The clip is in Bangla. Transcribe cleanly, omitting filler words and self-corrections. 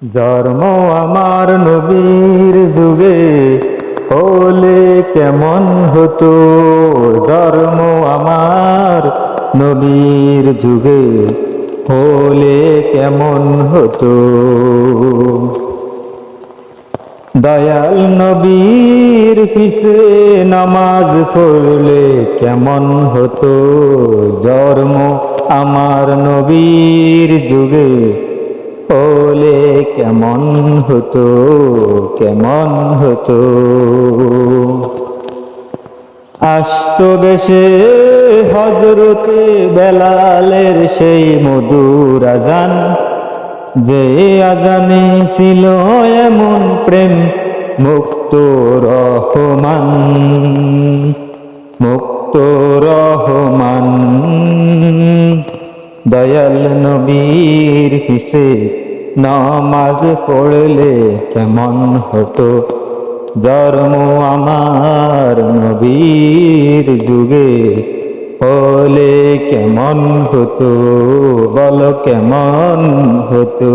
জন্ম আমার নবীর যুগে হলে কেমন হতো। জন্ম আমার নবীর যুগে হলে কেমন হতো। দয়াল নবীর পিছে নামাজ পড়লে কেমন হতো। জন্ম আমার নবীর যুগে হলে কেমন হতো, কেমন হতো। আসতো বেশে হযরতে বেলালের সেই মধুর আযান, যে আযানে ছিল এমন প্রেম মুক্ত রহমান, মুক্ত রহমান। দয়াল নবীর পিছে নামাজ পড়লে কেমন হতো। জন্ম আমার নবীর যুগে হলে কেমন হতো, বলো কেমন হতো।